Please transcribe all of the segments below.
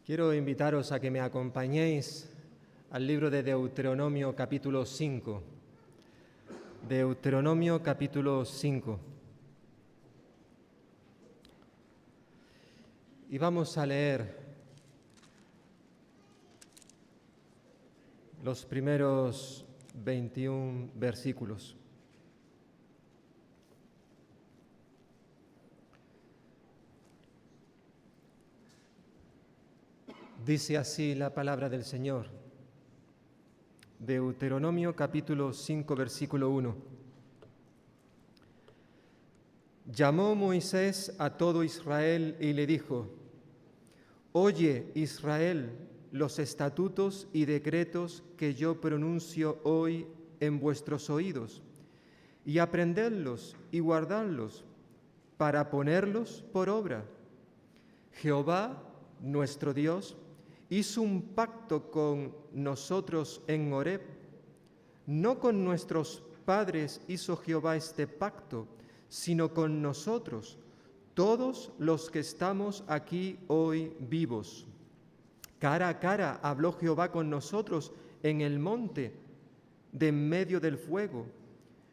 Quiero invitaros a que me acompañéis al libro de Deuteronomio capítulo 5. Deuteronomio capítulo 5. Y vamos a leer los primeros 21 versículos. Dice así la palabra del Señor. Deuteronomio capítulo 5, versículo 1. Llamó Moisés a todo Israel y le dijo: Oye, Israel, los estatutos y decretos que yo pronuncio hoy en vuestros oídos, y aprendedlos y guardadlos, para ponerlos por obra. Jehová, nuestro Dios, hizo un pacto con nosotros en Horeb. No con nuestros padres hizo Jehová este pacto, sino con nosotros, todos los que estamos aquí hoy vivos. Cara a cara habló Jehová con nosotros en el monte, de en medio del fuego.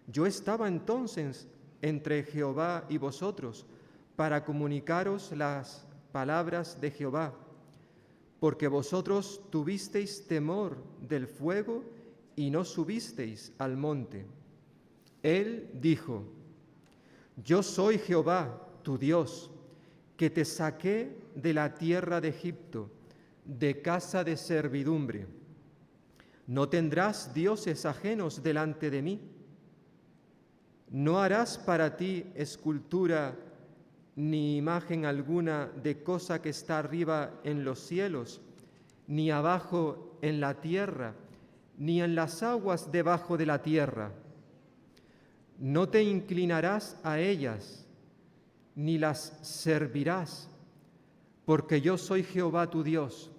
Yo estaba entonces entre Jehová y vosotros, para comunicaros las palabras de Jehová, porque vosotros tuvisteis temor del fuego y no subisteis al monte. Él dijo: Yo soy Jehová, tu Dios, que te saqué de la tierra de Egipto, de casa de servidumbre. No tendrás dioses ajenos delante de mí. No harás para ti escultura ni imagen alguna de cosa que está arriba en los cielos, ni abajo en la tierra, ni en las aguas debajo de la tierra. No te inclinarás a ellas, ni las servirás, porque yo soy Jehová tu Dios,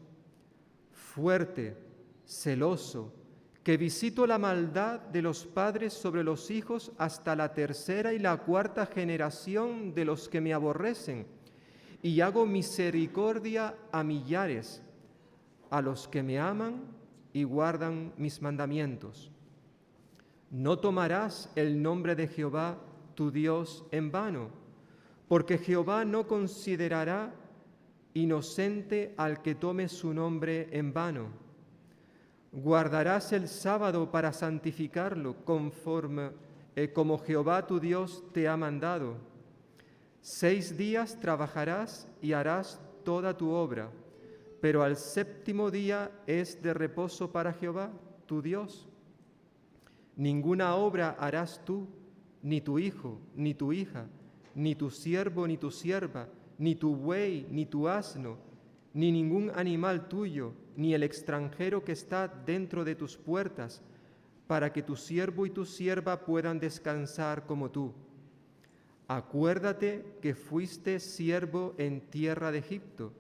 fuerte, celoso, que visito la maldad de los padres sobre los hijos hasta la tercera y la cuarta generación de los que me aborrecen, y hago misericordia a millares, a los que me aman y guardan mis mandamientos. No tomarás el nombre de Jehová tu Dios en vano, porque Jehová no considerará inocente al que tome su nombre en vano. Guardarás el sábado para santificarlo, como Jehová tu Dios te ha mandado. 6 días trabajarás y harás toda tu obra, pero al séptimo día es de reposo para Jehová tu Dios. Ninguna obra harás tú, ni tu hijo, ni tu hija, ni tu siervo, ni tu sierva, ni tu buey, ni tu asno, ni ningún animal tuyo, ni el extranjero que está dentro de tus puertas, para que tu siervo y tu sierva puedan descansar como tú. Acuérdate que fuiste siervo en tierra de Egipto,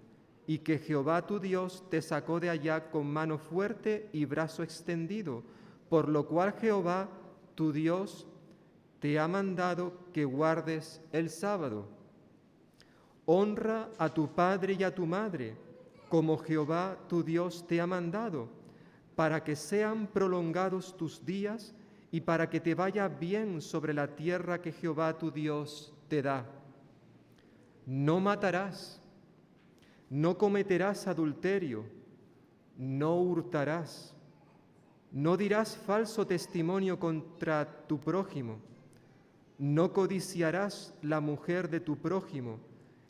y que Jehová tu Dios te sacó de allá con mano fuerte y brazo extendido, por lo cual Jehová tu Dios te ha mandado que guardes el sábado. Honra a tu padre y a tu madre, como Jehová tu Dios te ha mandado, para que sean prolongados tus días y para que te vaya bien sobre la tierra que Jehová tu Dios te da. No matarás, no cometerás adulterio, no hurtarás, no dirás falso testimonio contra tu prójimo, no codiciarás la mujer de tu prójimo,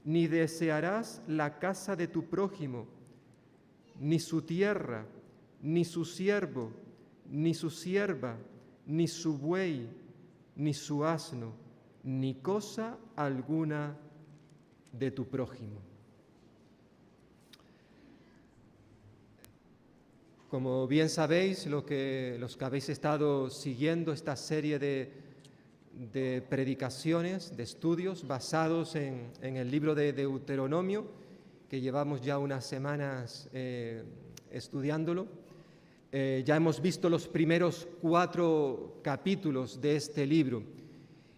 ni desearás la casa de tu prójimo, ni su tierra, ni su siervo, ni su sierva, ni su buey, ni su asno, ni cosa alguna de tu prójimo. Como bien sabéis, los que habéis estado siguiendo esta serie de predicaciones, de estudios basados en el libro de Deuteronomio, que llevamos ya unas semanas estudiándolo. Ya hemos visto los primeros 4 capítulos de este libro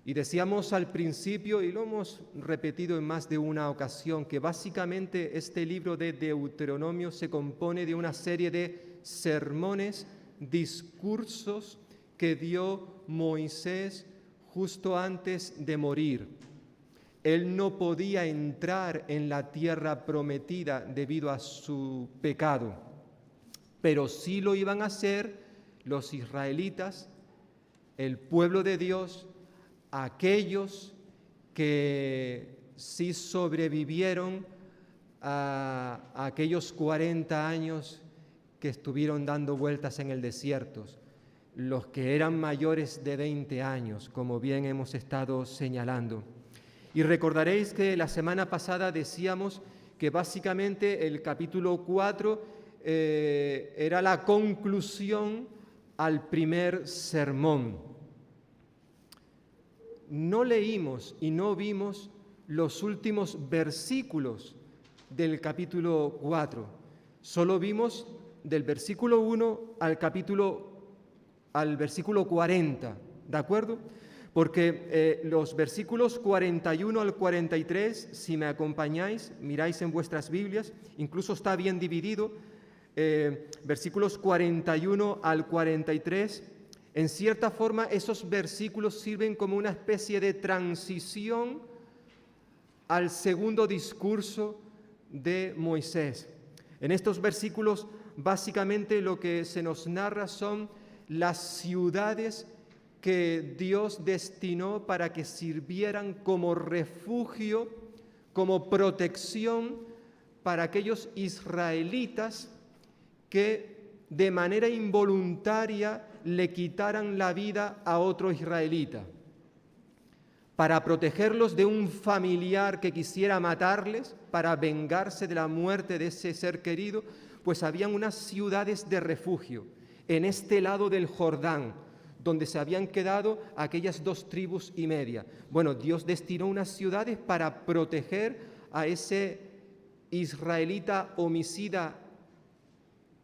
Y decíamos al principio, y lo hemos repetido en más de una ocasión, que básicamente este libro de Deuteronomio se compone de una serie de sermones, discursos que dio Moisés justo antes de morir. Él no podía entrar en la tierra prometida debido a su pecado, pero sí lo iban a hacer los israelitas, el pueblo de Dios, aquellos que sí sobrevivieron a aquellos 40 años que estuvieron dando vueltas en el desierto, los que eran mayores de 20 años, como bien hemos estado señalando. Y recordaréis que la semana pasada decíamos que básicamente el capítulo 4 era la conclusión al primer sermón. No leímos y no vimos los últimos versículos del capítulo 4. Solo vimos del versículo 1 al versículo 40, ¿de acuerdo? Porque los versículos 41 al 43, si me acompañáis, miráis en vuestras Biblias, incluso está bien dividido, versículos 41 al 43, en cierta forma esos versículos sirven como una especie de transición al segundo discurso de Moisés. En estos versículos básicamente lo que se nos narra son las ciudades que Dios destinó para que sirvieran como refugio, como protección para aquellos israelitas que de manera involuntaria le quitaran la vida a otro israelita, para protegerlos de un familiar que quisiera matarles, para vengarse de la muerte de ese ser querido, pues habían unas ciudades de refugio en este lado del Jordán, donde se habían quedado aquellas 2 tribus y media. Bueno, Dios destinó unas ciudades para proteger a ese israelita homicida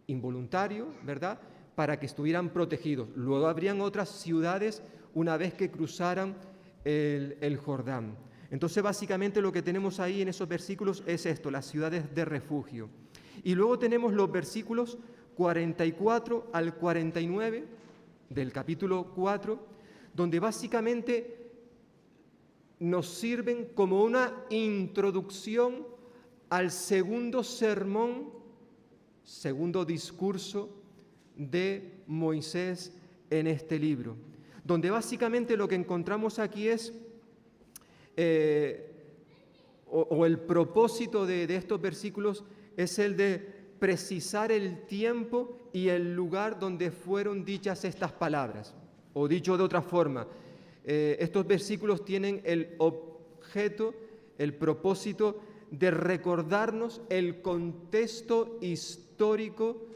involuntario, ¿verdad?, para que estuvieran protegidos. Luego habrían otras ciudades una vez que cruzaran el Jordán. Entonces, básicamente lo que tenemos ahí en esos versículos es esto, las ciudades de refugio. Y luego tenemos los versículos 44 al 49 del capítulo 4, donde básicamente nos sirven como una introducción al segundo sermón, segundo discurso de Moisés en este libro, donde básicamente lo que encontramos aquí es, el propósito de estos versículos es el de precisar el tiempo y el lugar donde fueron dichas estas palabras. O dicho de otra forma, estos versículos tienen el objeto, el propósito de recordarnos el contexto histórico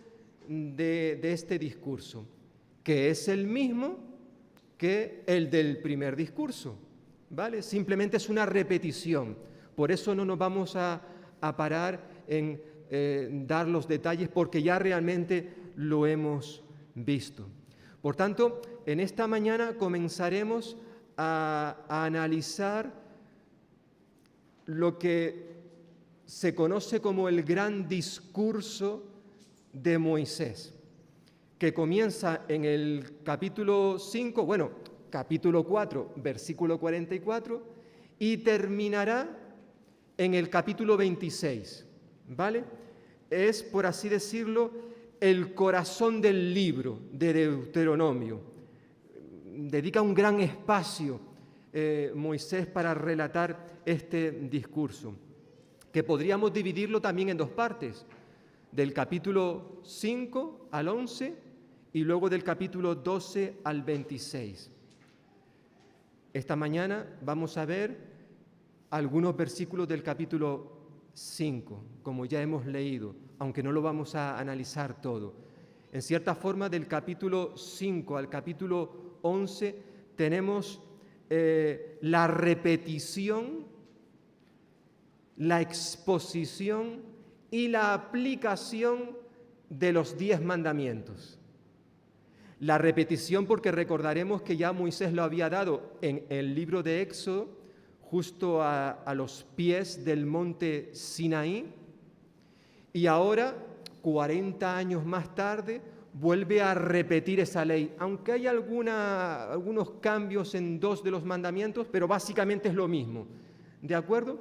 de este discurso, que es el mismo que el del primer discurso, ¿vale? Simplemente es una repetición. Por eso no nos vamos a parar en dar los detalles, porque ya realmente lo hemos visto. Por tanto, en esta mañana comenzaremos a analizar lo que se conoce como el gran discurso de Moisés, que comienza en el capítulo 5, capítulo 4, versículo 44, y terminará en el capítulo 26, ¿vale? Es, por así decirlo, el corazón del libro de Deuteronomio. Dedica un gran espacio Moisés para relatar este discurso, que podríamos dividirlo también en 2 partes, del capítulo 5 al 11 y luego del capítulo 12 al 26. Esta mañana vamos a ver algunos versículos del capítulo 5, como ya hemos leído, aunque no lo vamos a analizar todo. En cierta forma, del capítulo 5 al capítulo 11 tenemos la repetición, la exposición y la aplicación de los 10 mandamientos. La repetición porque recordaremos que ya Moisés lo había dado en el libro de Éxodo, justo a los pies del monte Sinaí, y ahora, 40 años más tarde, vuelve a repetir esa ley, aunque hay algunos cambios en 2 de los mandamientos, pero básicamente es lo mismo, ¿de acuerdo?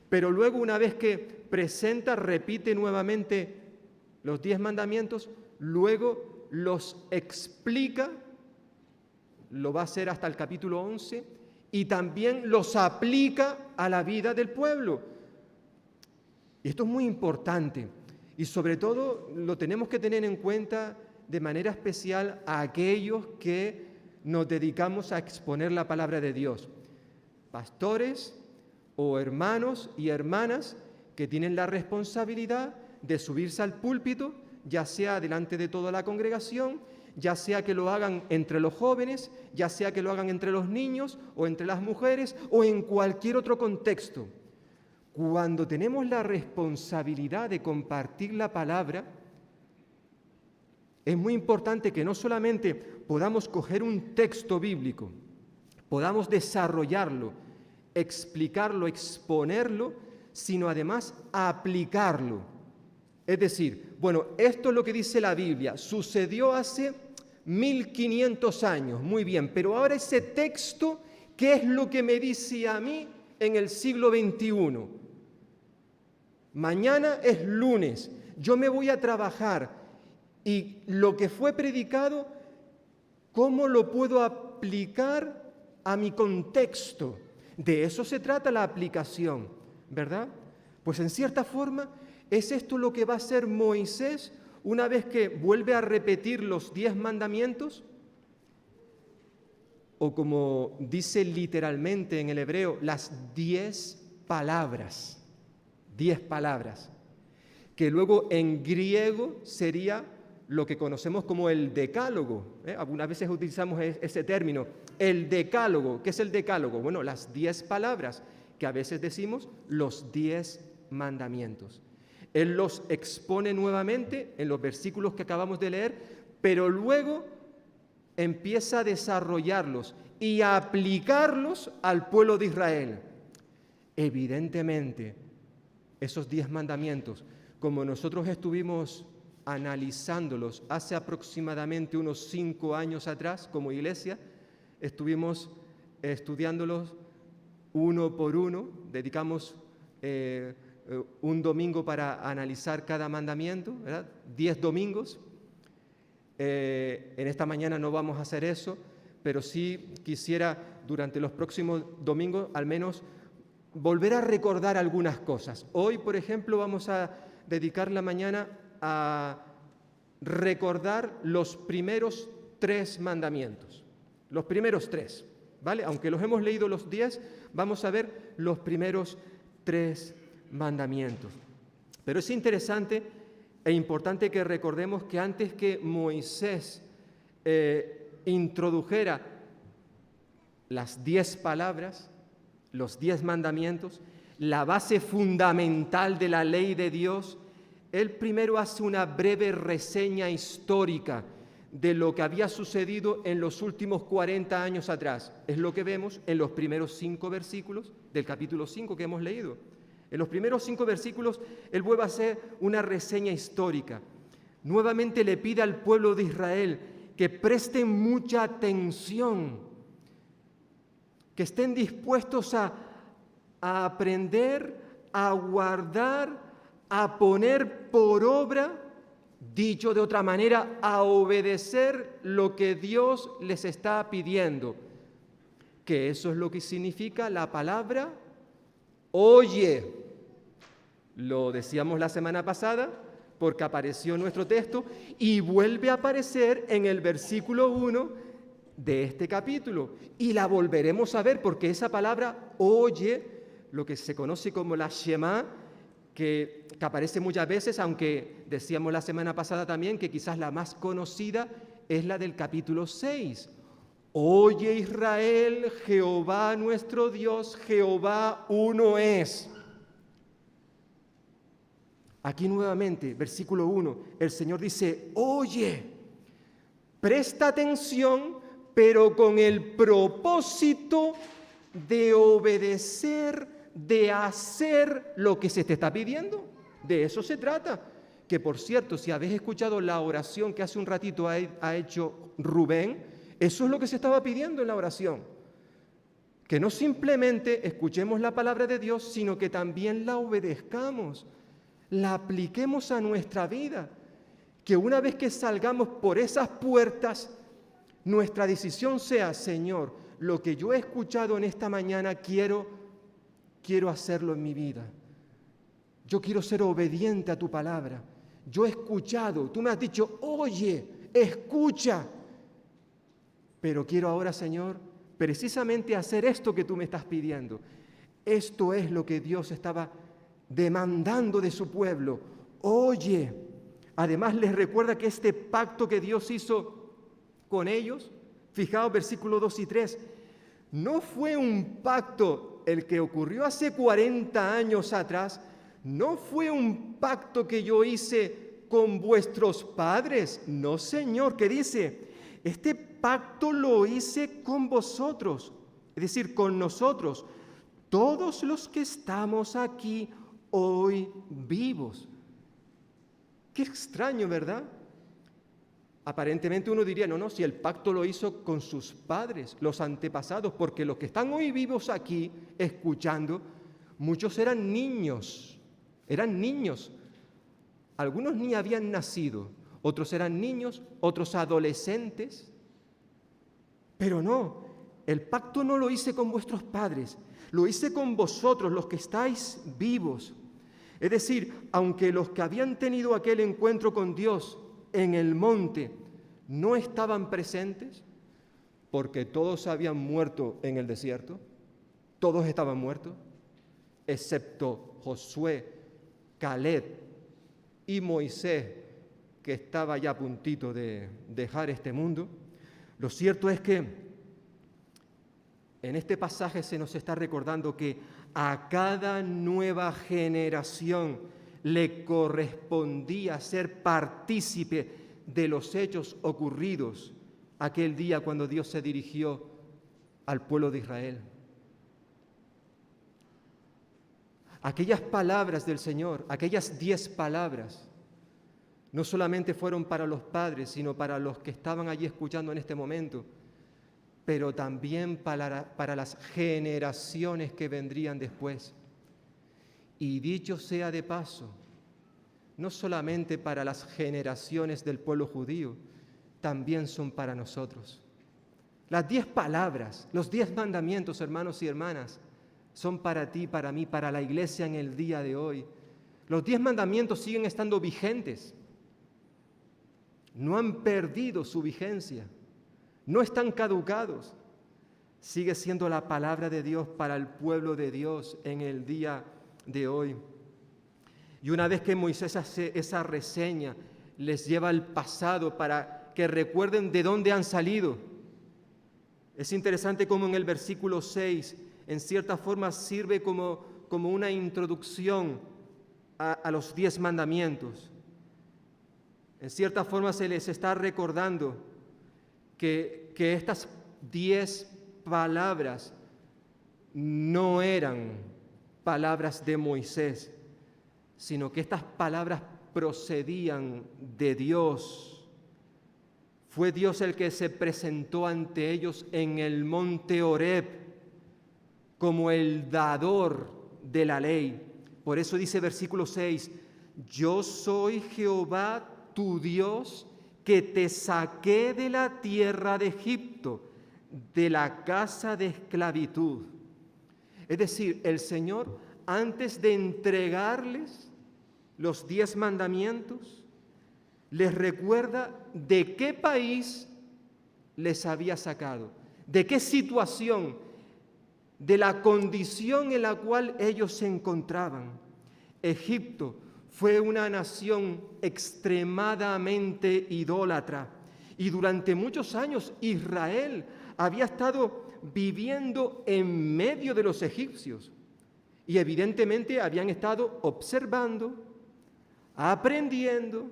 Pero luego, una vez que presenta, repite nuevamente los 10 mandamientos, luego los explica, lo va a hacer hasta el capítulo 11, y también los aplica a la vida del pueblo. Y esto es muy importante, y sobre todo lo tenemos que tener en cuenta de manera especial a aquellos que nos dedicamos a exponer la palabra de Dios. Pastores o hermanos y hermanas que tienen la responsabilidad de subirse al púlpito, ya sea delante de toda la congregación, ya sea que lo hagan entre los jóvenes, ya sea que lo hagan entre los niños o entre las mujeres o en cualquier otro contexto. Cuando tenemos la responsabilidad de compartir la palabra, es muy importante que no solamente podamos coger un texto bíblico, podamos desarrollarlo, explicarlo, exponerlo, sino además aplicarlo. Es decir, bueno, esto es lo que dice la Biblia, sucedió hace 1500 años, muy bien, pero ahora ese texto, ¿qué es lo que me dice a mí en el siglo XXI? Mañana es lunes, yo me voy a trabajar y lo que fue predicado, ¿cómo lo puedo aplicar a mi contexto? De eso se trata la aplicación, ¿verdad? Pues en cierta forma es esto lo que va a hacer Moisés una vez que vuelve a repetir los 10 mandamientos, o como dice literalmente en el hebreo, las 10 palabras, 10 palabras, que luego en griego sería lo que conocemos como el decálogo. Algunas veces utilizamos ese término, el decálogo. ¿Qué es el decálogo? Bueno, las 10 palabras, que a veces decimos los 10 mandamientos. Él los expone nuevamente en los versículos que acabamos de leer, pero luego empieza a desarrollarlos y a aplicarlos al pueblo de Israel. Evidentemente, esos 10 mandamientos, como nosotros estuvimos analizándolos hace aproximadamente unos 5 años atrás como iglesia, estuvimos estudiándolos uno por uno, dedicamos un domingo para analizar cada mandamiento, ¿verdad? 10 domingos. En esta mañana no vamos a hacer eso, pero sí quisiera durante los próximos domingos al menos volver a recordar algunas cosas. Hoy, por ejemplo, vamos a dedicar la mañana a recordar los primeros 3 mandamientos. Los primeros 3, ¿vale? Aunque los hemos leído los 10, vamos a ver los primeros 3 mandamientos. Pero es interesante e importante que recordemos que antes que Moisés introdujera las 10 palabras, los 10 mandamientos, la base fundamental de la ley de Dios, él primero hace una breve reseña histórica de lo que había sucedido en los últimos 40 años atrás. Es lo que vemos en los primeros 5 versículos del capítulo 5 que hemos leído. En los primeros 5 versículos, él vuelve a hacer una reseña histórica. Nuevamente le pide al pueblo de Israel que presten mucha atención, que estén dispuestos a aprender, a guardar, a poner por obra, dicho de otra manera, a obedecer lo que Dios les está pidiendo. Que eso es lo que significa la palabra oye. Lo decíamos la semana pasada porque apareció en nuestro texto y vuelve a aparecer en el versículo 1 de este capítulo. Y la volveremos a ver porque esa palabra oye, lo que se conoce como la Shema, que aparece muchas veces, aunque decíamos la semana pasada también que quizás la más conocida es la del capítulo 6. Oye Israel, Jehová nuestro Dios, Jehová uno es. Aquí nuevamente, versículo 1, el Señor dice, oye, Presta atención, pero con el propósito de obedecer, de hacer lo que se te está pidiendo. De eso se trata. Que por cierto, si habéis escuchado la oración que hace un ratito ha hecho Rubén, eso es lo que se estaba pidiendo en la oración. Que no simplemente escuchemos la palabra de Dios, sino que también la obedezcamos, la apliquemos a nuestra vida. Que una vez que salgamos por esas puertas, nuestra decisión sea: Señor, lo que yo he escuchado en esta mañana quiero hacerlo en mi vida. Yo quiero ser obediente a tu palabra. Yo he escuchado, tú me has dicho, oye, escucha. Pero quiero ahora, Señor, precisamente hacer esto que tú me estás pidiendo. Esto es lo que Dios estaba demandando de su pueblo. Oye, además les recuerda que este pacto que Dios hizo con ellos, fijaos versículos 2 y 3, no fue un pacto el que ocurrió hace 40 años atrás, no fue un pacto que yo hice con vuestros padres, no, Señor, que dice, este pacto lo hice con vosotros, es decir, con nosotros, todos los que estamos aquí hoy vivos. Qué extraño, ¿verdad? Aparentemente uno diría, no, si el pacto lo hizo con sus padres, los antepasados, porque los que están hoy vivos aquí, escuchando, muchos eran niños. Algunos ni habían nacido, otros eran niños, otros adolescentes. Pero no, el pacto no lo hice con vuestros padres, lo hice con vosotros, los que estáis vivos. Es decir, aunque los que habían tenido aquel encuentro con Dios en el monte no estaban presentes, porque todos habían muerto en el desierto, todos estaban muertos, excepto Josué, Caleb y Moisés, que estaba ya a puntito de dejar este mundo. Lo cierto es que en este pasaje se nos está recordando que a cada nueva generación le correspondía ser partícipe de los hechos ocurridos aquel día cuando Dios se dirigió al pueblo de Israel. Aquellas palabras del Señor, aquellas 10 palabras, no solamente fueron para los padres, sino para los que estaban allí escuchando en este momento, pero también para las generaciones que vendrían después. Y dicho sea de paso, no solamente para las generaciones del pueblo judío, también son para nosotros. Las 10 palabras, los 10 mandamientos, hermanos y hermanas, son para ti, para mí, para la iglesia en el día de hoy. Los 10 mandamientos siguen estando vigentes. No han perdido su vigencia. No están caducados. Sigue siendo la palabra de Dios para el pueblo de Dios en el día de hoy. Y una vez que Moisés hace esa reseña, les lleva al pasado para que recuerden de dónde han salido. Es interesante cómo en el versículo 6, en cierta forma sirve como una introducción a los 10 mandamientos. En cierta forma se les está recordando que estas 10 palabras no eran palabras de Moisés, sino que estas palabras procedían de Dios. Fue Dios el que se presentó ante ellos en el monte Horeb como el dador de la ley. Por eso dice versículo 6, yo soy Jehová tu Dios, que te saqué de la tierra de Egipto, de la casa de esclavitud. Es decir, el Señor, antes de entregarles los 10 mandamientos, les recuerda de qué país les había sacado, de qué situación, de la condición en la cual ellos se encontraban. Egipto fue una nación extremadamente idólatra y durante muchos años Israel había estado viviendo en medio de los egipcios y evidentemente habían estado observando, aprendiendo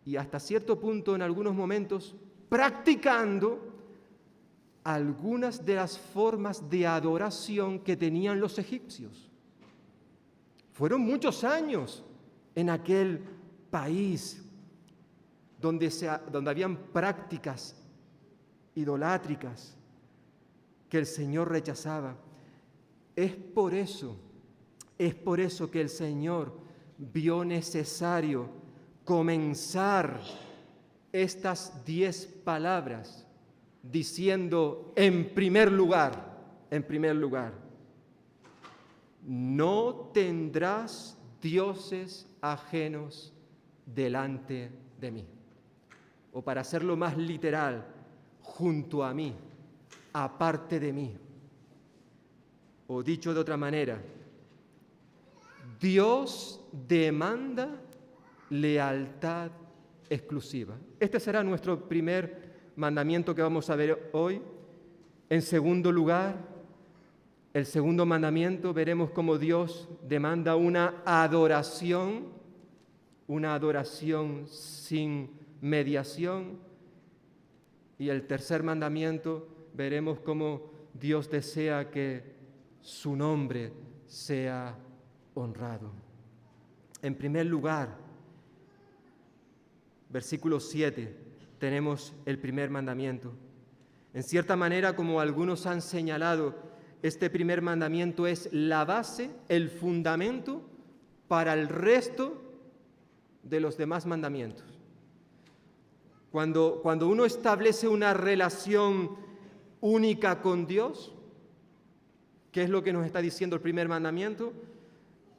y hasta cierto punto en algunos momentos practicando algunas de las formas de adoración que tenían los egipcios. Fueron muchos años en aquel país donde habían prácticas idolátricas que el Señor rechazaba. Es por eso que el Señor vio necesario comenzar estas 10 palabras diciendo en primer lugar, no tendrás dioses ajenos delante de mí. O para hacerlo más literal, junto a mí, aparte de mí. O dicho de otra manera, Dios demanda lealtad exclusiva. Este será nuestro primer mandamiento que vamos a ver hoy. En segundo lugar, el segundo mandamiento, veremos cómo Dios demanda una adoración sin mediación. Y el tercer mandamiento, veremos cómo Dios desea que su nombre sea honrado. En primer lugar, versículo 7, tenemos el primer mandamiento. En cierta manera, como algunos han señalado, este primer mandamiento es la base, el fundamento para el resto de los demás mandamientos. Cuando uno establece una relación única con Dios, ¿qué es lo que nos está diciendo el primer mandamiento?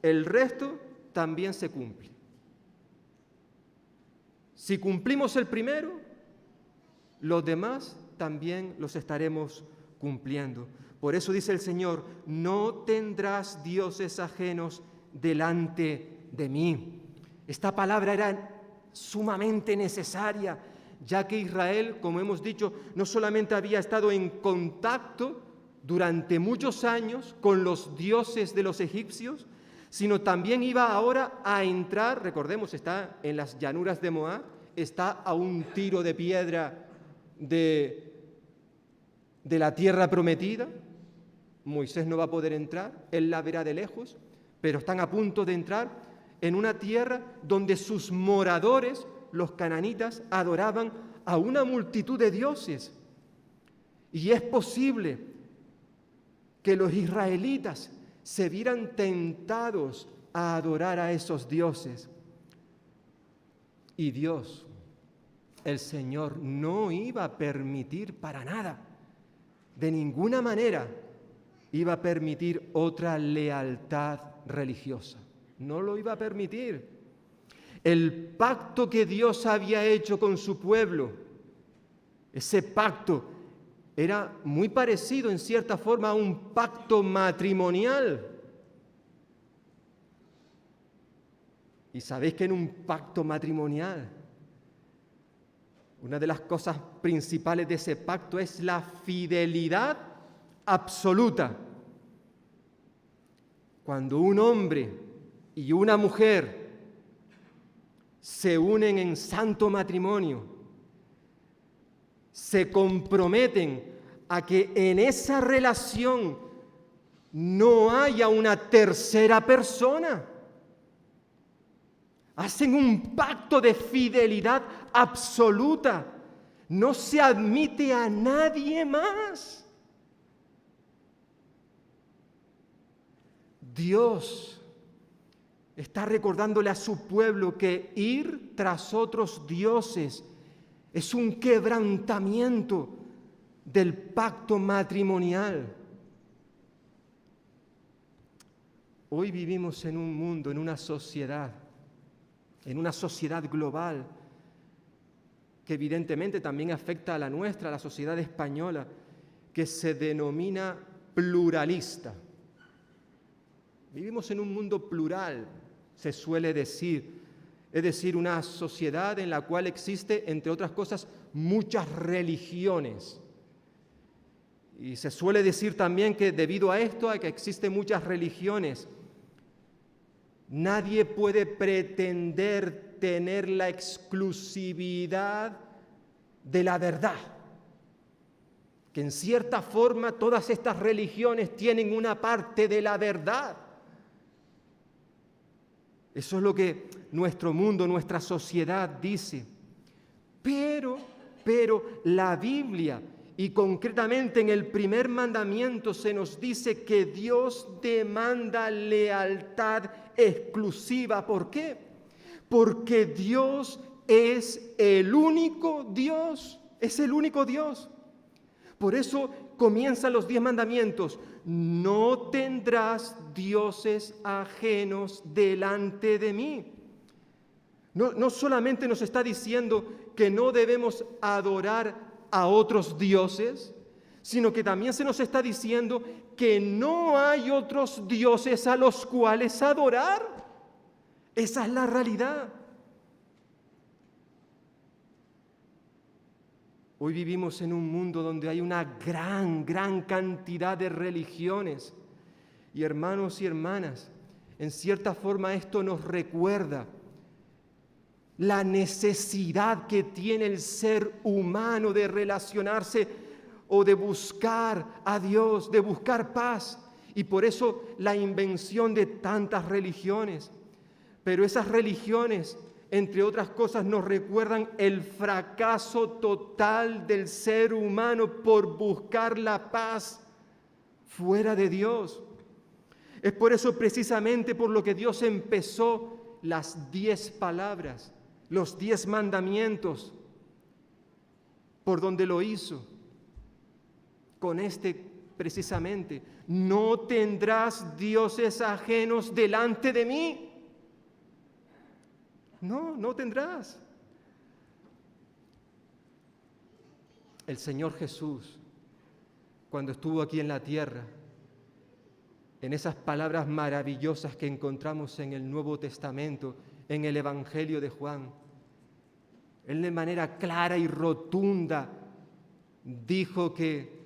El resto también se cumple. Si cumplimos el primero, los demás también los estaremos cumpliendo. Por eso dice el Señor, no tendrás dioses ajenos delante de mí. Esta palabra era sumamente necesaria, ya que Israel, como hemos dicho, no solamente había estado en contacto durante muchos años con los dioses de los egipcios, sino también iba ahora a entrar, recordemos, está en las llanuras de Moab, está a un tiro de piedra de la tierra prometida. Moisés no va a poder entrar, él la verá de lejos, pero están a punto de entrar en una tierra donde sus moradores, los cananitas, adoraban a una multitud de dioses. Y es posible que los israelitas se vieran tentados a adorar a esos dioses. Y Dios, el Señor, no iba a permitir para nada, de ninguna manera, iba a permitir otra lealtad religiosa. No lo iba a permitir. El pacto que Dios había hecho con su pueblo, ese pacto era muy parecido en cierta forma a un pacto matrimonial. Y sabéis que en un pacto matrimonial, una de las cosas principales de ese pacto es la fidelidad absoluta. Cuando un hombre y una mujer se unen en santo matrimonio, se comprometen a que en esa relación no haya una tercera persona. Hacen un pacto de fidelidad absoluta. No se admite a nadie más. Dios está recordándole a su pueblo que ir tras otros dioses es un quebrantamiento del pacto matrimonial. Hoy vivimos en un mundo, en una sociedad global, que evidentemente también afecta a la nuestra, a la sociedad española, que se denomina pluralista. Vivimos en un mundo plural, se suele decir, es decir, una sociedad en la cual existe, entre otras cosas, muchas religiones. Y se suele decir también que debido a esto, a que existen muchas religiones, Nadie puede pretender tener la exclusividad de la verdad. Que en cierta forma todas estas religiones tienen una parte de la verdad. Eso es lo que nuestro mundo, nuestra sociedad dice. Pero la Biblia, y concretamente en el primer mandamiento, se nos dice que Dios demanda lealtad exclusiva. ¿Por qué? Porque Dios es el único Dios, es el único Dios. Por eso comienzan los 10 mandamientos. No tendrás dioses ajenos delante de mí. No solamente nos está diciendo que no debemos adorar a otros dioses, sino que también se nos está diciendo que no hay otros dioses a los cuales adorar. Esa es la realidad. Hoy vivimos en un mundo donde hay una gran cantidad de religiones. Y hermanos y hermanas, en cierta forma esto nos recuerda la necesidad que tiene el ser humano de relacionarse o de buscar a Dios, de buscar paz. Y por eso la invención de tantas religiones. Pero esas religiones, entre otras cosas, nos recuerdan el fracaso total del ser humano por buscar la paz fuera de Dios. Es por eso precisamente por lo que Dios empezó las 10 palabras, los 10 mandamientos, por donde lo hizo. Con precisamente, no tendrás dioses ajenos delante de mí. No tendrás. El Señor Jesús, cuando estuvo aquí en la tierra, en esas palabras maravillosas que encontramos en el Nuevo Testamento, en el Evangelio de Juan, Él de manera clara y rotunda dijo que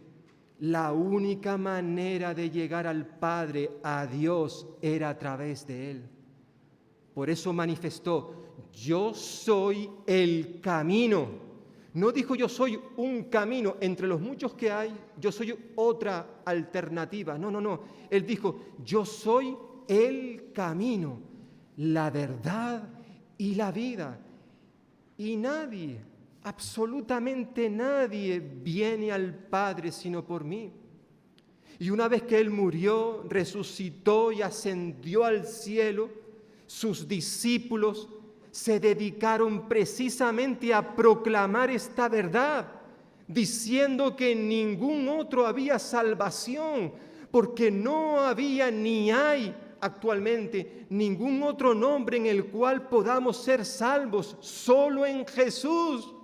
la única manera de llegar al Padre, a Dios, era a través de Él. Por eso manifestó: yo soy el camino. No dijo yo soy un camino entre los muchos que hay, yo soy otra alternativa. No. Él dijo: yo soy el camino, la verdad y la vida. Y nadie, absolutamente nadie, viene al Padre sino por mí. Y una vez que Él murió, resucitó y ascendió al cielo, sus discípulos se dedicaron precisamente a proclamar esta verdad, diciendo que en ningún otro había salvación, porque no había ni hay actualmente ningún otro nombre en el cual podamos ser salvos, solo en Jesús,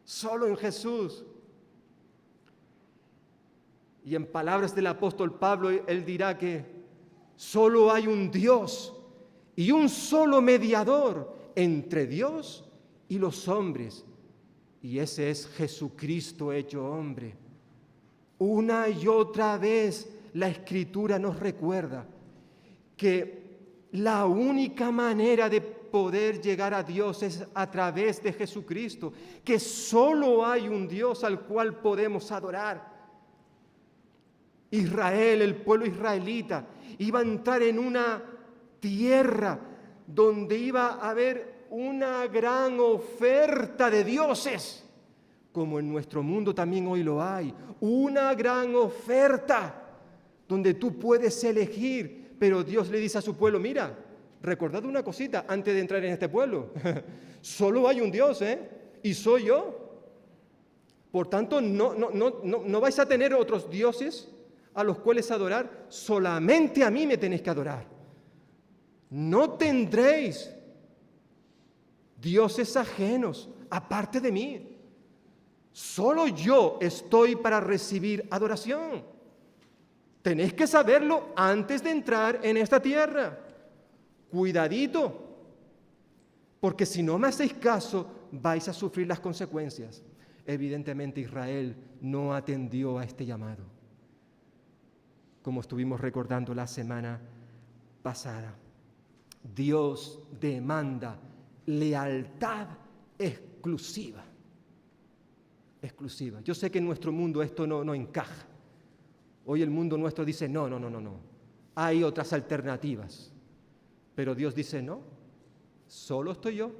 solo en Jesús. Y en palabras del apóstol Pablo, él dirá que solo hay un Dios y un solo mediador entre Dios y los hombres, y ese es Jesucristo hecho hombre. Una y otra vez la Escritura nos recuerda que la única manera de poder llegar a Dios es a través de Jesucristo, que solo hay un Dios al cual podemos adorar. Israel, el pueblo israelita, iba a entrar en una tierra donde iba a haber una gran oferta de dioses, como en nuestro mundo también hoy lo hay, una gran oferta donde tú puedes elegir, pero Dios le dice a su pueblo: mira, recordad una cosita antes de entrar en este pueblo, solo hay un Dios, y soy yo. Por tanto, no vais a tener otros dioses a los cuales adorar, solamente a mí me tenéis que adorar. No tendréis dioses ajenos aparte de mí. Solo yo estoy para recibir adoración. Tenéis que saberlo antes de entrar en esta tierra. Cuidadito, porque si no me hacéis caso, vais a sufrir las consecuencias. Evidentemente Israel no atendió a este llamado, como estuvimos recordando la semana pasada. Dios demanda lealtad exclusiva. Exclusiva. Yo sé que en nuestro mundo esto no encaja. Hoy el mundo nuestro dice, no. Hay otras alternativas. Pero Dios dice, no, solo estoy yo.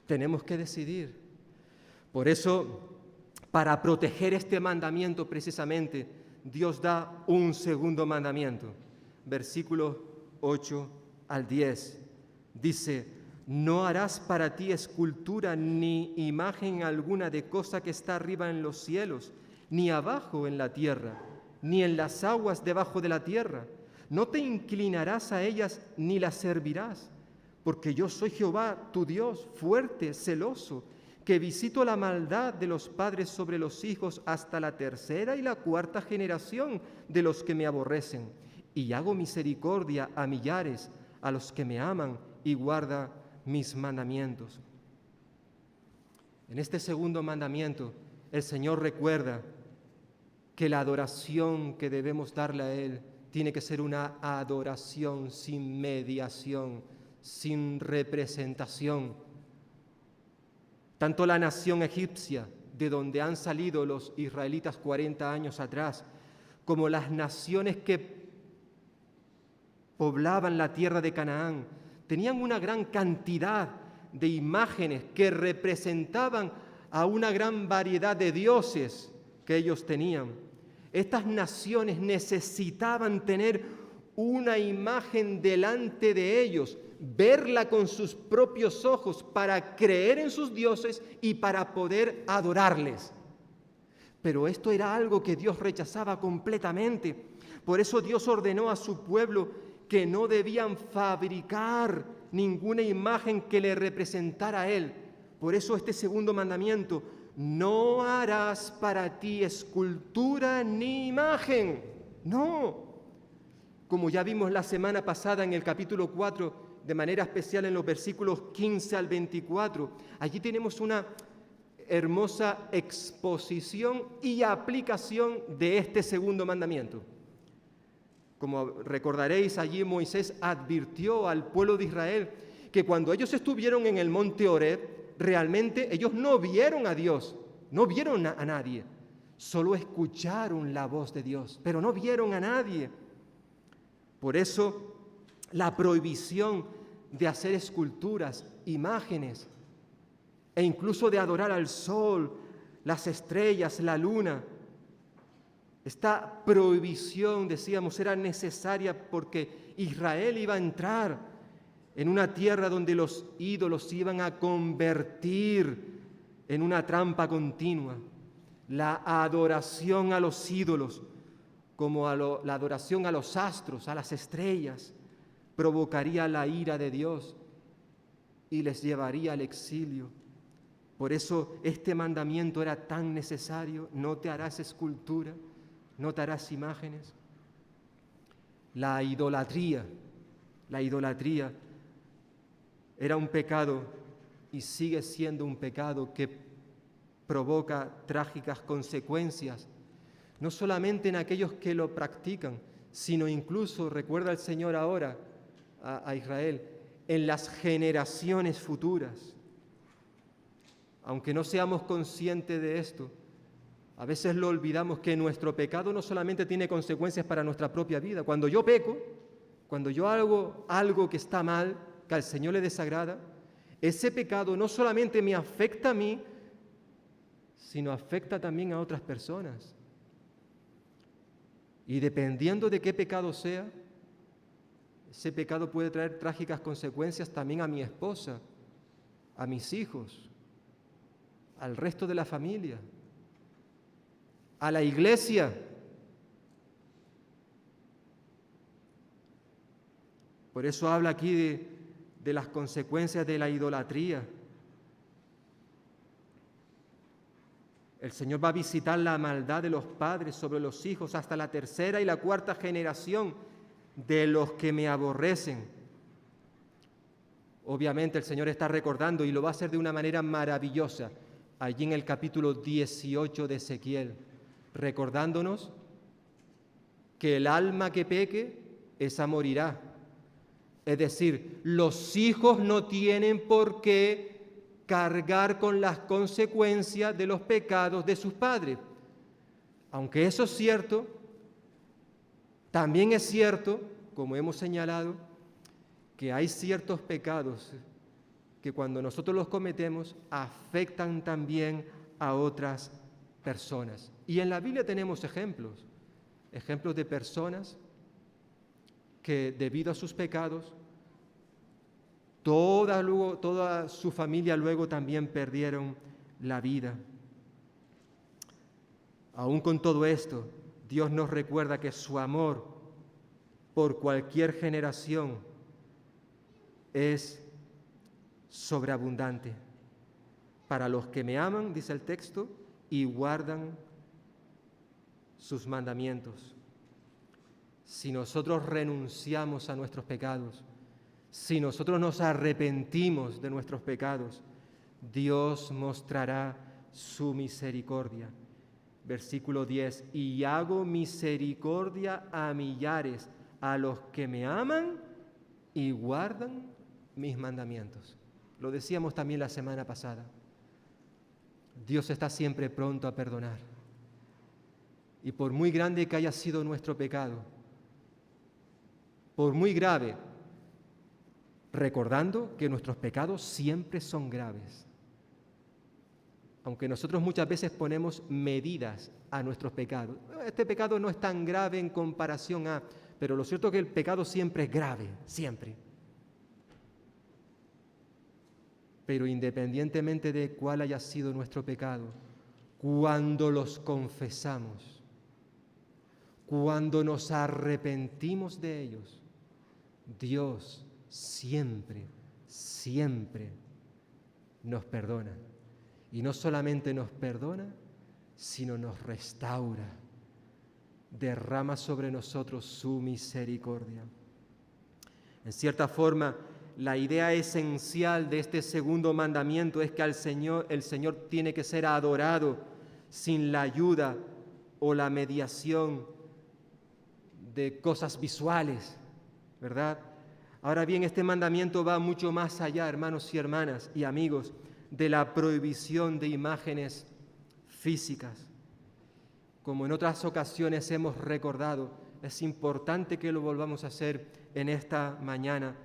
Tenemos que decidir. Por eso, para proteger este mandamiento precisamente, Dios da un segundo mandamiento. Versículos 8 al 10. Dice, no harás para ti escultura ni imagen alguna de cosa que está arriba en los cielos, ni abajo en la tierra, ni en las aguas debajo de la tierra. No te inclinarás a ellas ni las servirás, porque yo soy Jehová, tu Dios, fuerte, celoso, que visito la maldad de los padres sobre los hijos hasta la tercera y la cuarta generación de los que me aborrecen, y hago misericordia a millares, a los que me aman y guardan mis mandamientos. En este segundo mandamiento, el Señor recuerda que la adoración que debemos darle a Él tiene que ser una adoración sin mediación, sin representación. Tanto la nación egipcia, de donde han salido los israelitas 40 años atrás, como las naciones que poblaban la tierra de Canaán, tenían una gran cantidad de imágenes que representaban a una gran variedad de dioses que ellos tenían. Estas naciones necesitaban tener una imagen delante de ellos, verla con sus propios ojos para creer en sus dioses y para poder adorarles. Pero esto era algo que Dios rechazaba completamente. Por eso Dios ordenó a su pueblo que no debían fabricar ninguna imagen que le representara a Él. Por eso este segundo mandamiento, no harás para ti escultura ni imagen. No. Como ya vimos la semana pasada en el capítulo 4, de manera especial en los versículos 15 al 24, allí tenemos una hermosa exposición y aplicación de este segundo mandamiento. Como recordaréis, allí Moisés advirtió al pueblo de Israel que cuando ellos estuvieron en el monte Horeb, realmente ellos no vieron a Dios, no vieron a nadie, solo escucharon la voz de Dios, pero no vieron a nadie. Por eso, la prohibición de hacer esculturas, imágenes, e incluso de adorar al sol, las estrellas, la luna. Esta prohibición, decíamos, era necesaria porque Israel iba a entrar en una tierra donde los ídolos se iban a convertir en una trampa continua. La adoración a los ídolos, como la adoración a los astros, a las estrellas, provocaría la ira de Dios y les llevaría al exilio. Por eso este mandamiento era tan necesario: no te harás escultura, no te harás imágenes. La idolatría era un pecado y sigue siendo un pecado que provoca trágicas consecuencias, no solamente en aquellos que lo practican, sino incluso, recuerda el Señor ahora a Israel, en las generaciones futuras. Aunque no seamos conscientes de esto, a veces lo olvidamos, que nuestro pecado no solamente tiene consecuencias para nuestra propia vida. Cuando yo peco, cuando yo hago algo que está mal, que al Señor le desagrada, ese pecado no solamente me afecta a mí, sino afecta también a otras personas. Y dependiendo de qué pecado sea, ese pecado puede traer trágicas consecuencias también a mi esposa, a mis hijos, al resto de la familia, a la iglesia. Por eso habla aquí de las consecuencias de la idolatría. El Señor va a visitar la maldad de los padres sobre los hijos hasta la tercera y la cuarta generación de los que me aborrecen. Obviamente el Señor está recordando, y lo va a hacer de una manera maravillosa, allí en el capítulo 18 de Ezequiel, recordándonos que el alma que peque esa morirá. Es decir, los hijos no tienen por qué cargar con las consecuencias de los pecados de sus padres. Aunque eso es cierto, también es cierto, como hemos señalado, que hay ciertos pecados que cuando nosotros los cometemos afectan también a otras personas. Y en la Biblia tenemos ejemplos de personas que debido a sus pecados, toda su familia luego también perdieron la vida. Aún con todo esto, Dios nos recuerda que su amor por cualquier generación es sobreabundante. Para los que me aman, dice el texto, y guardan sus mandamientos. Si nosotros renunciamos a nuestros pecados, si nosotros nos arrepentimos de nuestros pecados, Dios mostrará su misericordia. Versículo 10, y hago misericordia a millares, a los que me aman y guardan mis mandamientos. Lo decíamos también la semana pasada. Dios está siempre pronto a perdonar. Y por muy grande que haya sido nuestro pecado, por muy grave, recordando que nuestros pecados siempre son graves. Aunque nosotros muchas veces ponemos medidas a nuestros pecados. Este pecado no es tan grave en comparación a... Pero lo cierto es que el pecado siempre es grave, siempre. Pero independientemente de cuál haya sido nuestro pecado, cuando los confesamos, cuando nos arrepentimos de ellos, Dios siempre, siempre nos perdona. Y no solamente nos perdona, sino nos restaura, derrama sobre nosotros su misericordia. En cierta forma, la idea esencial de este segundo mandamiento es que el Señor tiene que ser adorado sin la ayuda o la mediación de cosas visuales, ¿verdad? Ahora bien, este mandamiento va mucho más allá, hermanos y hermanas y amigos, de la prohibición de imágenes físicas. Como en otras ocasiones hemos recordado, es importante que lo volvamos a hacer en esta mañana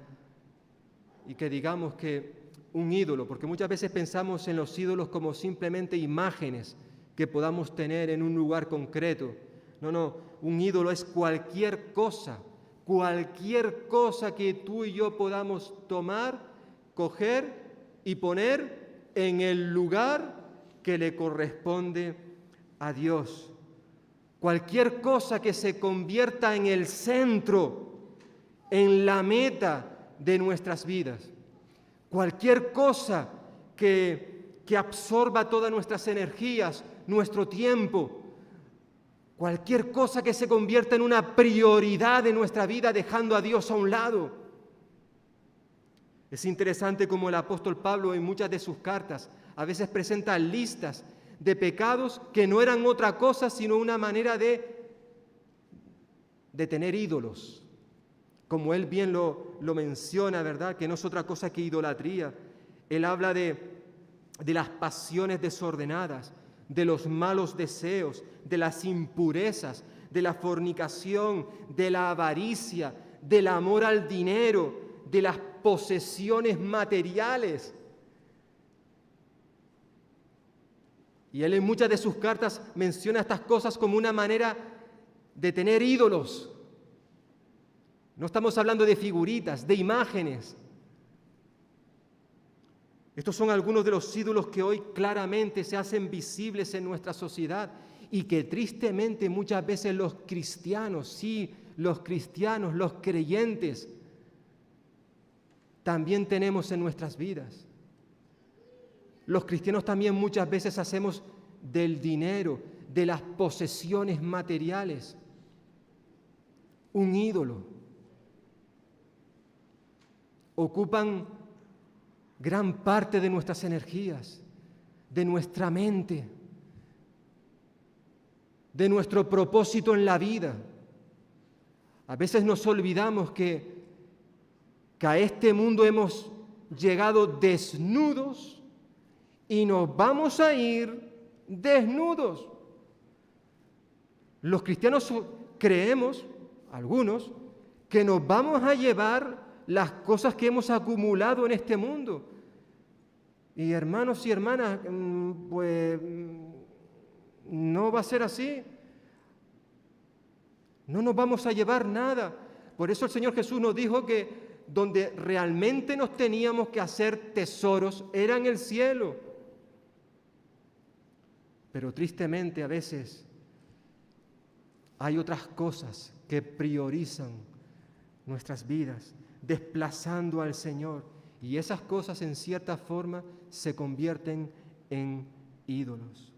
y que digamos que un ídolo, porque muchas veces pensamos en los ídolos como simplemente imágenes que podamos tener en un lugar concreto. No, un ídolo es cualquier cosa que tú y yo podamos tomar, coger y poner en el lugar que le corresponde a Dios. Cualquier cosa que se convierta en el centro, en la meta de nuestras vidas. Cualquier cosa que absorba todas nuestras energías, nuestro tiempo. Cualquier cosa que se convierta en una prioridad de nuestra vida, dejando a Dios a un lado. Es interesante como el apóstol Pablo en muchas de sus cartas a veces presenta listas de pecados que no eran otra cosa sino una manera de tener ídolos. Como él bien lo menciona, ¿verdad? Que no es otra cosa que idolatría. Él habla de las pasiones desordenadas, de los malos deseos, de las impurezas, de la fornicación, de la avaricia, del amor al dinero, de las posesiones materiales. Y él en muchas de sus cartas menciona estas cosas como una manera de tener ídolos. No estamos hablando de figuritas, de imágenes. Estos son algunos de los ídolos que hoy claramente se hacen visibles en nuestra sociedad y que tristemente muchas veces los cristianos, los creyentes, también tenemos en nuestras vidas. Los cristianos también muchas veces hacemos del dinero, de las posesiones materiales, un ídolo. Ocupan gran parte de nuestras energías, de nuestra mente, de nuestro propósito en la vida. A veces nos olvidamos que a este mundo hemos llegado desnudos y nos vamos a ir desnudos. Los cristianos creemos, algunos, que nos vamos a llevar las cosas que hemos acumulado en este mundo. Y hermanos y hermanas, pues no va a ser así. No nos vamos a llevar nada. Por eso el Señor Jesús nos dijo que donde realmente nos teníamos que hacer tesoros era en el cielo. Pero tristemente a veces hay otras cosas que priorizan nuestras vidas, desplazando al Señor. Y esas cosas en cierta forma se convierten en ídolos.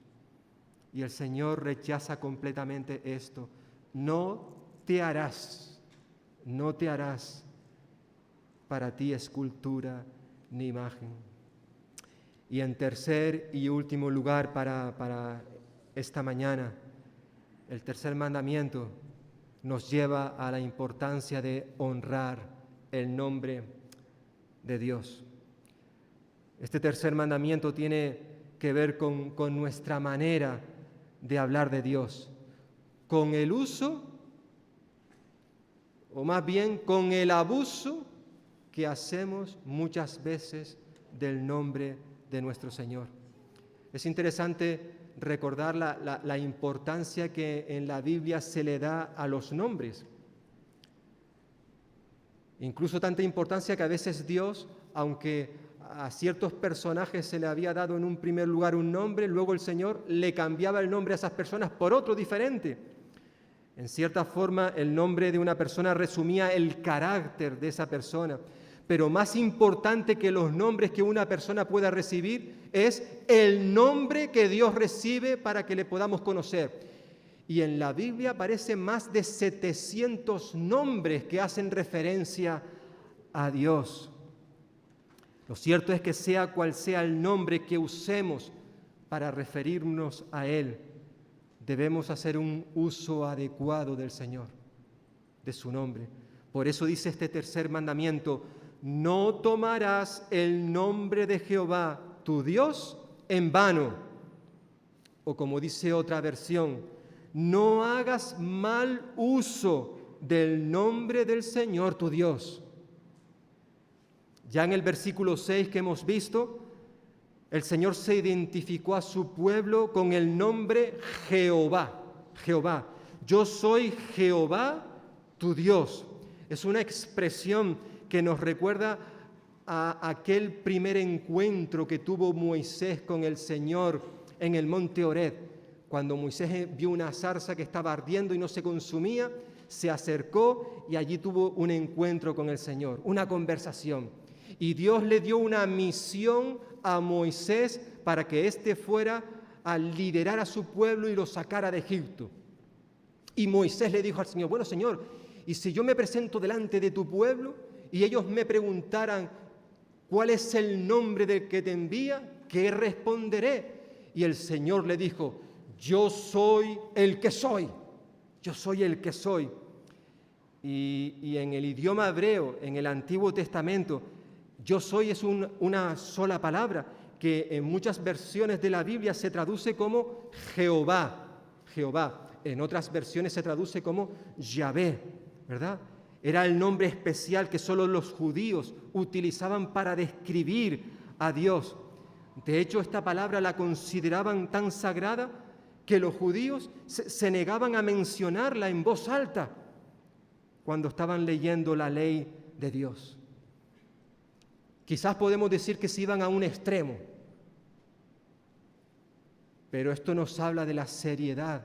Y el Señor rechaza completamente esto. No te harás para ti escultura ni imagen. Y en tercer y último lugar para esta mañana, el tercer mandamiento nos lleva a la importancia de honrar el nombre de Dios. Este tercer mandamiento tiene que ver con nuestra manera de hablar de Dios, con el uso, o más bien con el abuso que hacemos muchas veces del nombre de nuestro Señor. Es interesante recordar la importancia que en la Biblia se le da a los nombres. Incluso tanta importancia que a veces Dios, aunque a ciertos personajes se le había dado en un primer lugar un nombre, luego el Señor le cambiaba el nombre a esas personas por otro diferente. En cierta forma, el nombre de una persona resumía el carácter de esa persona. Pero más importante que los nombres que una persona pueda recibir es el nombre que Dios recibe para que le podamos conocer. Y en la Biblia aparecen más de 700 nombres que hacen referencia a Dios. Lo cierto es que sea cual sea el nombre que usemos para referirnos a Él, debemos hacer un uso adecuado del Señor, de su nombre. Por eso dice este tercer mandamiento: no tomarás el nombre de Jehová, tu Dios, en vano. O como dice otra versión, no hagas mal uso del nombre del Señor, tu Dios. Ya en el versículo 6 que hemos visto, el Señor se identificó a su pueblo con el nombre Jehová. Jehová. Yo soy Jehová, tu Dios. Es una expresión que nos recuerda a aquel primer encuentro que tuvo Moisés con el Señor en el monte Horeb. Cuando Moisés vio una zarza que estaba ardiendo y no se consumía, se acercó y allí tuvo un encuentro con el Señor, una conversación. Y Dios le dio una misión a Moisés para que éste fuera a liderar a su pueblo y lo sacara de Egipto. Y Moisés le dijo al Señor: bueno, Señor, ¿y si yo me presento delante de tu pueblo y ellos me preguntaran cuál es el nombre del que te envía? ¿Qué responderé? Y el Señor le dijo: yo soy el que soy. Yo soy el que soy. Y en el idioma hebreo, en el Antiguo Testamento, yo soy es una sola palabra que en muchas versiones de la Biblia se traduce como Jehová. Jehová. En otras versiones se traduce como Yahvé, ¿verdad? Era el nombre especial que solo los judíos utilizaban para describir a Dios. De hecho, esta palabra la consideraban tan sagrada que los judíos se negaban a mencionarla en voz alta cuando estaban leyendo la ley de Dios. Quizás podemos decir que se iban a un extremo, pero esto nos habla de la seriedad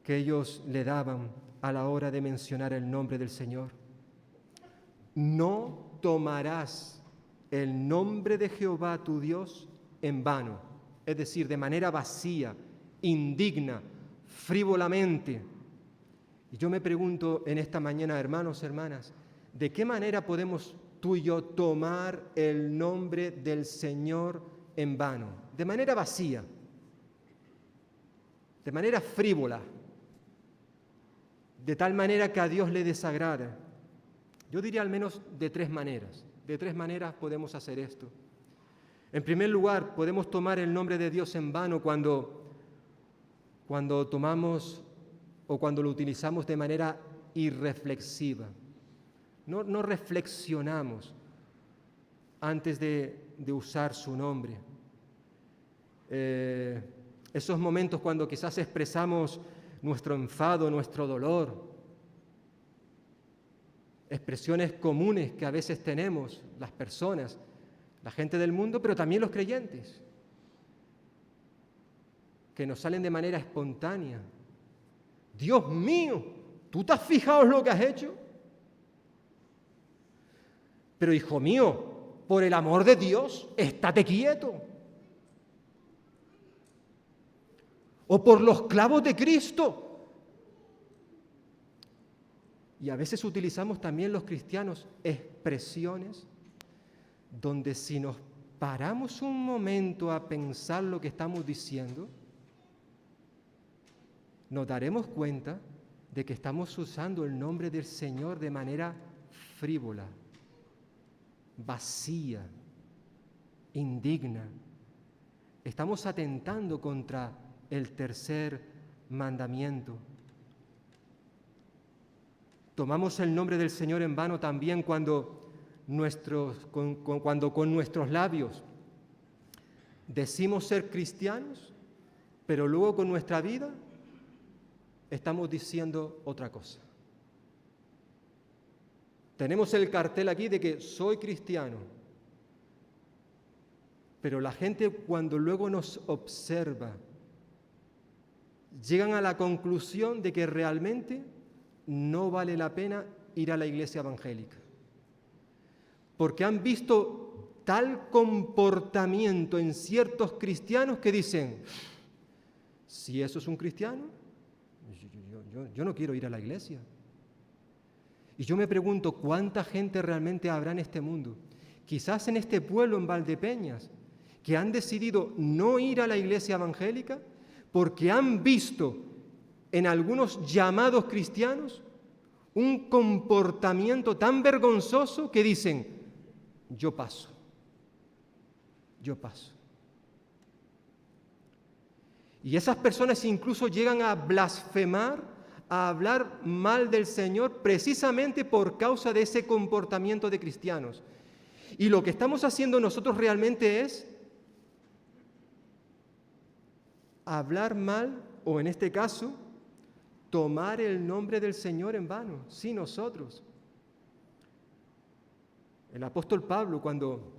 que ellos le daban a la hora de mencionar el nombre del Señor. No tomarás el nombre de Jehová tu Dios en vano, es decir, de manera vacía, indigna, frívolamente. Y yo me pregunto en esta mañana, hermanos, hermanas, ¿de qué manera podemos tú y yo tomar el nombre del Señor en vano? De manera vacía, de manera frívola. de tal manera que a Dios le desagrada. Yo diría al menos de 3 maneras. De 3 maneras podemos hacer esto. En primer lugar, podemos tomar el nombre de Dios en vano cuando tomamos o cuando lo utilizamos de manera irreflexiva. No reflexionamos antes de usar su nombre. Esos momentos cuando quizás expresamos nuestro enfado, nuestro dolor, expresiones comunes que a veces tenemos las personas, la gente del mundo, pero también los creyentes, que nos salen de manera espontánea. Dios mío, ¿tú te has fijado en lo que has hecho? Pero hijo mío, por el amor de Dios, estate quieto. O por los clavos de Cristo. Y a veces utilizamos también los cristianos expresiones donde si nos paramos un momento a pensar lo que estamos diciendo, nos daremos cuenta de que estamos usando el nombre del Señor de manera frívola, vacía, indigna. Estamos atentando contra el tercer mandamiento. Tomamos el nombre del Señor en vano también cuando con nuestros labios decimos ser cristianos, pero luego con nuestra vida estamos diciendo otra cosa. Tenemos el cartel aquí de que soy cristiano, pero la gente cuando luego nos observa, llegan a la conclusión de que realmente no vale la pena ir a la iglesia evangélica, porque han visto tal comportamiento en ciertos cristianos que dicen, si eso es un cristiano, yo no quiero ir a la iglesia. Y yo me pregunto, ¿cuánta gente realmente habrá en este mundo? Quizás en este pueblo, en Valdepeñas, que han decidido no ir a la iglesia evangélica porque han visto en algunos llamados cristianos un comportamiento tan vergonzoso que dicen, yo paso. Y esas personas incluso llegan a blasfemar, a hablar mal del Señor precisamente por causa de ese comportamiento de cristianos. Y lo que estamos haciendo nosotros realmente es hablar mal, o en este caso, tomar el nombre del Señor en vano, sí, nosotros. El apóstol Pablo, cuando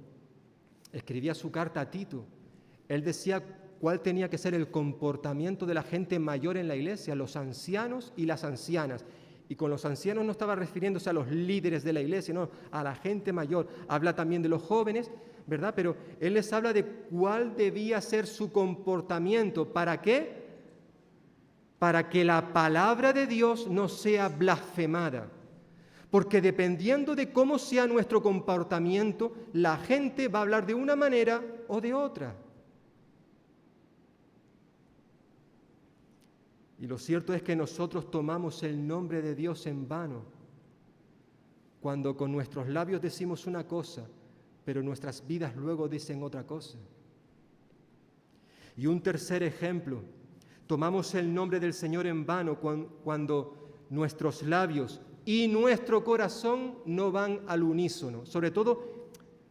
escribía su carta a Tito, él decía cuál tenía que ser el comportamiento de la gente mayor en la iglesia, los ancianos y las ancianas. Y con los ancianos no estaba refiriéndose a los líderes de la iglesia, no, a la gente mayor. Habla también de los jóvenes, ¿verdad? Pero él les habla de cuál debía ser su comportamiento. ¿Para qué? Para que la palabra de Dios no sea blasfemada. Porque dependiendo de cómo sea nuestro comportamiento, la gente va a hablar de una manera o de otra. Y lo cierto es que nosotros tomamos el nombre de Dios en vano, cuando con nuestros labios decimos una cosa, pero nuestras vidas luego dicen otra cosa. Y un tercer ejemplo, tomamos el nombre del Señor en vano cuando nuestros labios y nuestro corazón no van al unísono, sobre todo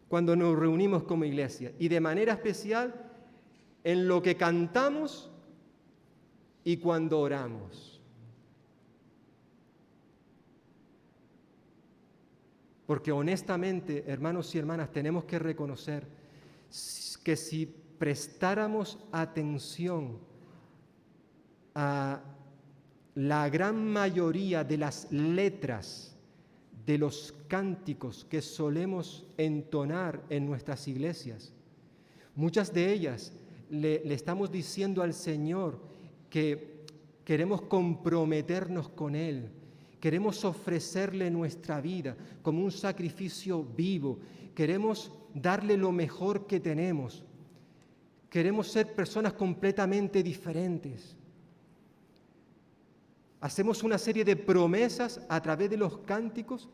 cuando nos reunimos como iglesia, y de manera especial en lo que cantamos y cuando oramos. Porque honestamente, hermanos y hermanas, tenemos que reconocer que si prestáramos atención a la gran mayoría de las letras de los cánticos que solemos entonar en nuestras iglesias, muchas de ellas le estamos diciendo al Señor que queremos comprometernos con Él, queremos ofrecerle nuestra vida como un sacrificio vivo, queremos darle lo mejor que tenemos, queremos ser personas completamente diferentes. hacemos una serie de promesas a través de los cánticos,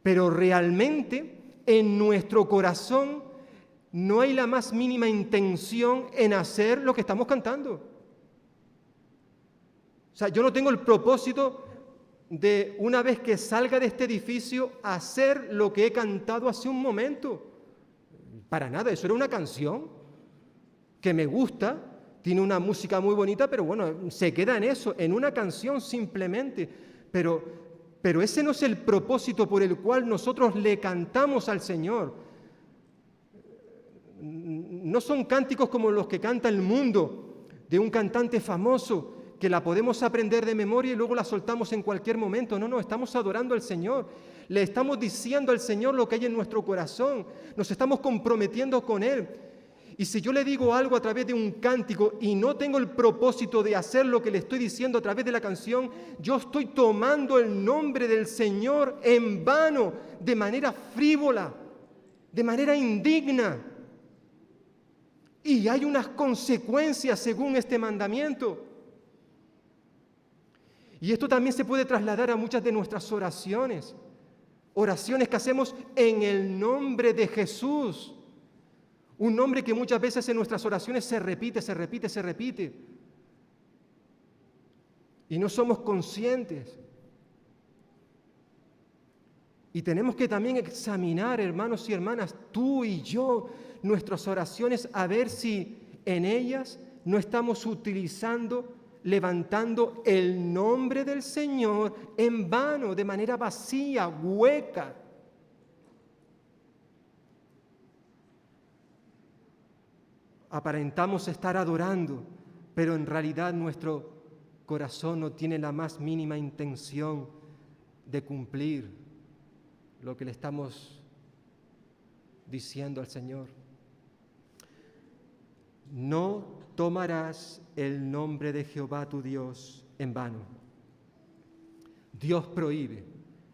pero realmente en nuestro corazón no hay la más mínima intención en hacer lo que estamos cantando. O sea, yo no tengo el propósito de, una vez que salga de este edificio, hacer lo que he cantado hace un momento. Para nada, eso era una canción que me gusta, tiene una música muy bonita, pero bueno, se queda en eso, en una canción simplemente. Pero ese no es el propósito por el cual nosotros le cantamos al Señor. No son cánticos como los que canta el mundo, de un cantante famoso, que la podemos aprender de memoria y luego la soltamos en cualquier momento. No, estamos adorando al Señor. Le estamos diciendo al Señor lo que hay en nuestro corazón. Nos estamos comprometiendo con Él. Y si yo le digo algo a través de un cántico y no tengo el propósito de hacer lo que le estoy diciendo a través de la canción, yo estoy tomando el nombre del Señor en vano, de manera frívola, de manera indigna. Y hay unas consecuencias según este mandamiento. Y esto también se puede trasladar a muchas de nuestras oraciones. Oraciones que hacemos en el nombre de Jesús. Un nombre que muchas veces en nuestras oraciones se repite. Y no somos conscientes. Y tenemos que también examinar, hermanos y hermanas, tú y yo, nuestras oraciones, a ver si en ellas no estamos levantando el nombre del Señor en vano, de manera vacía, hueca. Aparentamos estar adorando, pero en realidad nuestro corazón no tiene la más mínima intención de cumplir lo que le estamos diciendo al Señor. No tomarás el nombre de Jehová tu Dios en vano. Dios prohíbe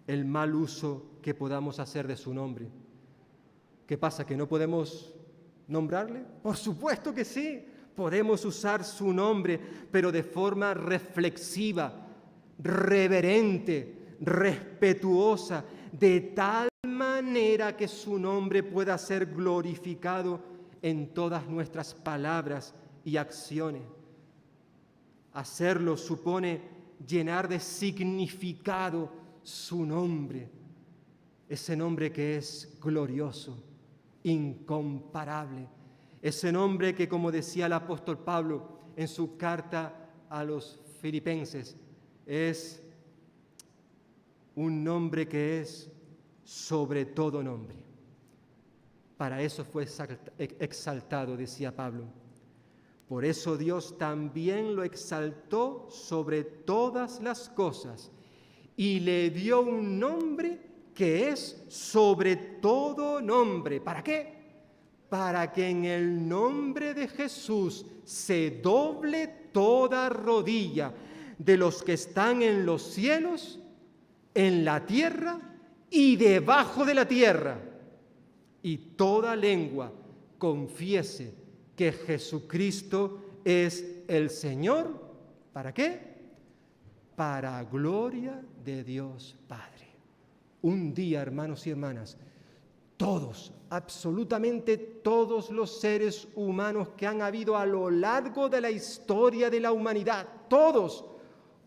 el mal uso que podamos hacer de su nombre. ¿Qué pasa? ¿Que no podemos nombrarle? Por supuesto que sí. Podemos usar su nombre, pero de forma reflexiva, reverente, respetuosa, de tal manera que su nombre pueda ser glorificado en todas nuestras palabras y acciones. Hacerlo supone llenar de significado su nombre, ese nombre que es glorioso, incomparable, ese nombre que, como decía el apóstol Pablo en su carta a los Filipenses, es un nombre que es sobre todo nombre. Para eso fue exaltado, decía Pablo. Por eso Dios también lo exaltó sobre todas las cosas y le dio un nombre que es sobre todo nombre. ¿Para qué? Para que en el nombre de Jesús se doble toda rodilla de los que están en los cielos, en la tierra y debajo de la tierra, y toda lengua confiese que Jesucristo es el Señor. ¿Para qué? Para gloria de Dios Padre. Un día, hermanos y hermanas, todos, absolutamente todos los seres humanos que han habido a lo largo de la historia de la humanidad, todos,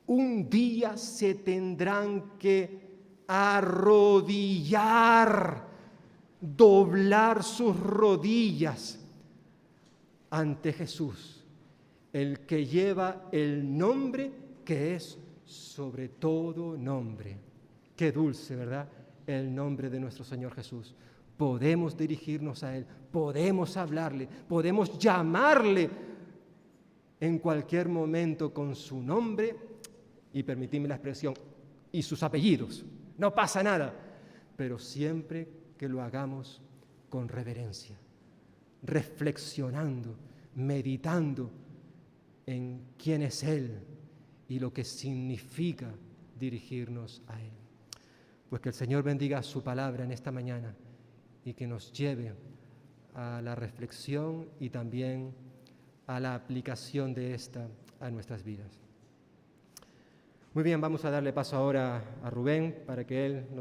un día se tendrán que arrodillar, doblar sus rodillas ante Jesús, el que lleva el nombre que es sobre todo nombre. Qué dulce, ¿verdad? El nombre de nuestro Señor Jesús. Podemos dirigirnos a Él, podemos hablarle, podemos llamarle en cualquier momento con su nombre y, permitidme la expresión, y sus apellidos. No pasa nada, pero siempre que lo hagamos con reverencia, reflexionando, meditando en quién es Él y lo que significa dirigirnos a Él. Pues que el Señor bendiga su palabra en esta mañana y que nos lleve a la reflexión y también a la aplicación de esta a nuestras vidas. Muy bien, vamos a darle paso ahora a Rubén para que él nos